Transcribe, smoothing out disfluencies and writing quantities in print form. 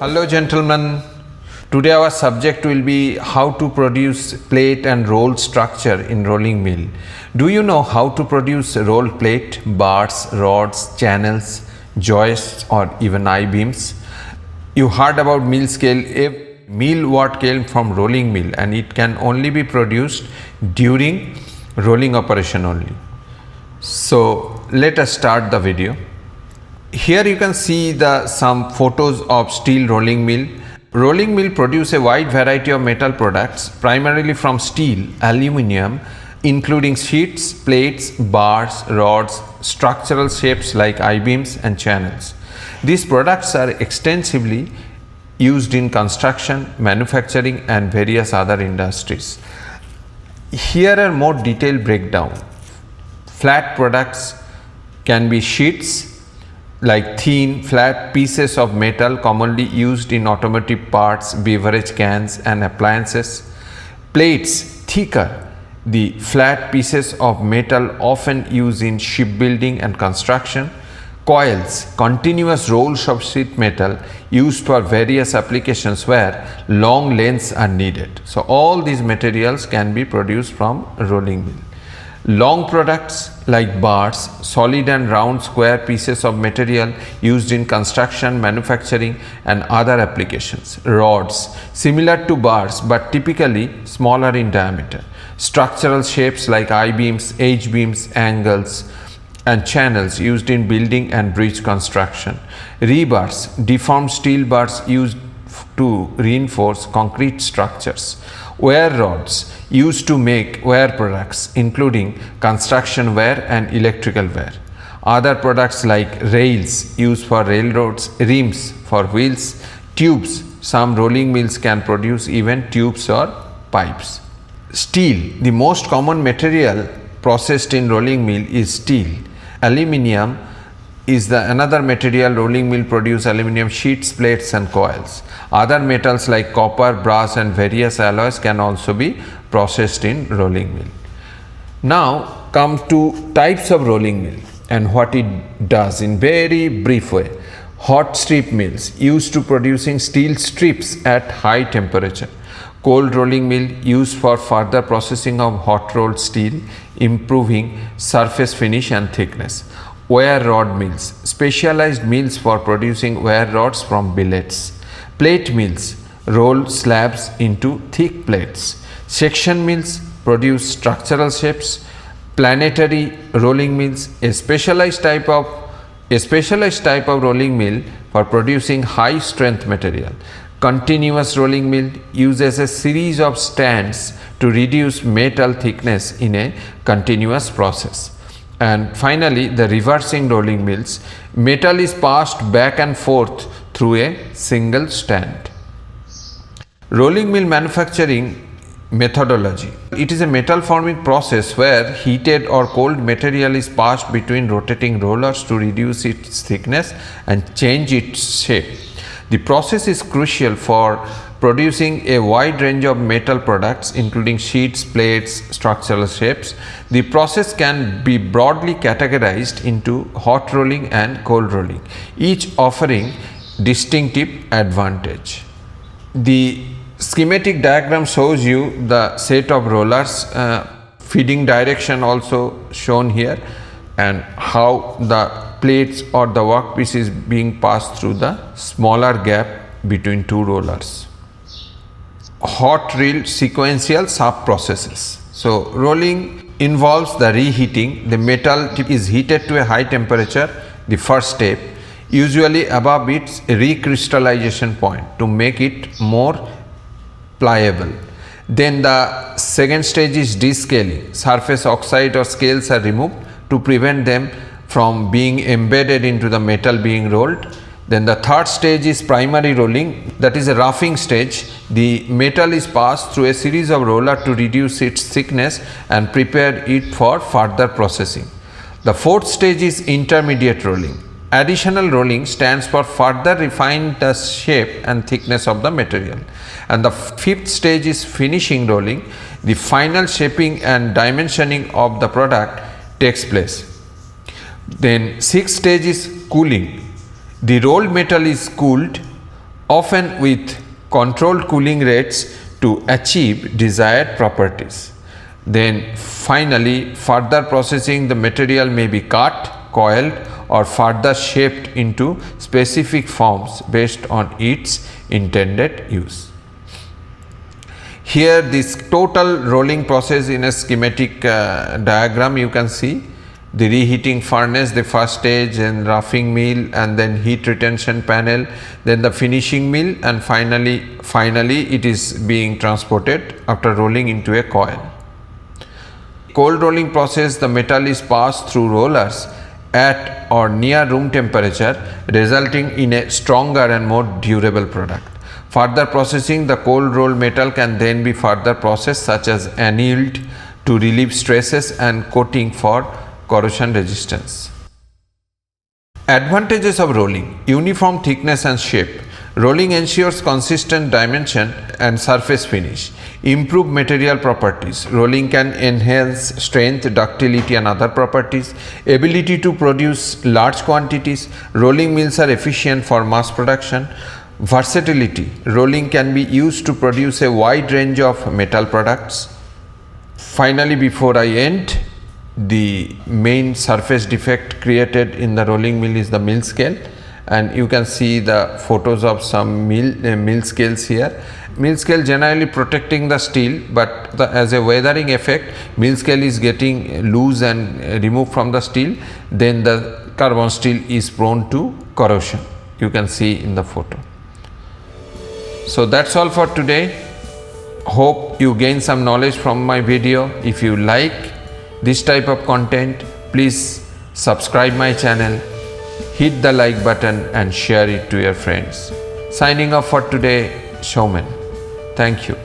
Hello gentlemen, today our subject will be how to produce plate and roll structure in rolling mill. Do you know how to produce roll plate, bars, rods, channels, joists or even I-beams? You heard about mill scale. A mill what came from rolling mill and it can only be produced during rolling operation only. So let us start the video. Here you can see some photos of steel rolling mill. Rolling mill produce a wide variety of metal products primarily from steel, aluminium, including sheets, plates, bars, rods, structural shapes like I-beams and channels. These products are extensively used in construction, manufacturing and various other industries. Here are more detailed breakdown. Flat products can be sheets like thin, flat pieces of metal commonly used in automotive parts, beverage cans and appliances. Plates, thicker, the flat pieces of metal often used in shipbuilding and construction. Coils, continuous rolls of sheet metal used for various applications where long lengths are needed. So all these materials can be produced from rolling mill. Long products like bars, solid and round square pieces of material used in construction, manufacturing and other applications. Rods, similar to bars but typically smaller in diameter. Structural shapes like I-beams, H-beams, angles and channels used in building and bridge construction. Rebars, deformed steel bars used to reinforce concrete structures. Wire rods, used to make wire products including construction wire and electrical wire. Other products like rails used for railroads, rims for wheels, tubes. Some rolling mills can produce even tubes or pipes. Steel, the most common material processed in rolling mill is steel. Aluminium is another material rolling mill produce aluminium sheets, plates and coils. Other metals like copper, brass and various alloys can also be processed in rolling mill. Now come to types of rolling mill and what it does in very brief way. Hot strip mills used to producing steel strips at high temperature. Cold rolling mill used for further processing of hot rolled steel, improving surface finish and thickness. Wire rod mills, specialized mills for producing wire rods from billets. Plate mills roll slabs into thick plates. Section mills produce structural shapes. Planetary rolling mills, a specialized type of rolling mill for producing high strength material. Continuous rolling mill uses a series of stands to reduce metal thickness in a continuous process. And finally, the reversing rolling mills, metal is passed back and forth through a single stand. Rolling mill manufacturing methodology. It is a metal forming process where heated or cold material is passed between rotating rollers to reduce its thickness and change its shape. The process is crucial for producing a wide range of metal products including sheets, plates, structural shapes. The process can be broadly categorized into hot rolling and cold rolling, each offering distinctive advantage. The schematic diagram shows you the set of rollers, feeding direction also shown here and how the plates or the workpiece is being passed through the smaller gap between two rollers. Hot reel sequential sub processes. So rolling involves the reheating. The metal is heated to a high temperature, the first step, usually above its recrystallization point to make it more pliable. Then the second stage is descaling. Surface oxide or scales are removed to prevent them from being embedded into the metal being rolled. Then the third stage is primary rolling, that is a roughing stage. The metal is passed through a series of rollers to reduce its thickness and prepare it for further processing. The fourth stage is intermediate rolling. Additional rolling stands for further refine the shape and thickness of the material. And the fifth stage is finishing rolling. The final shaping and dimensioning of the product takes place. Then sixth stage is cooling. The rolled metal is cooled often with controlled cooling rates to achieve desired properties. Then finally, further processing, the material may be cut, coiled or further shaped into specific forms based on its intended use. Here this total rolling process in a schematic diagram you can see the reheating furnace, the first stage, and roughing mill, and then heat retention panel, then the finishing mill, and finally it is being transported after rolling into a coil. Cold rolling process, the metal is passed through rollers at or near room temperature, resulting in a stronger and more durable product. Further processing, the cold rolled metal can then be further processed such as annealed to relieve stresses and coating for corrosion resistance. Advantages of rolling: uniform thickness and shape. Rolling ensures consistent dimension and surface finish. Improve material properties. Rolling can enhance strength, ductility and other properties. Ability to produce large quantities. Rolling mills are efficient for mass production. Versatility. Rolling can be used to produce a wide range of metal products. Finally, before I end, the main surface defect created in the rolling mill is the mill scale, and you can see the photos of some mill scales here. Mill scale generally protecting the steel, but as a weathering effect, mill scale is getting loose and removed from the steel, then the carbon steel is prone to corrosion, you can see in the photo. So that's all for today. Hope you gain some knowledge from my video. If you like this type of content, please subscribe my channel, hit the like button and share it to your friends. Signing off for today, Showman. Thank you.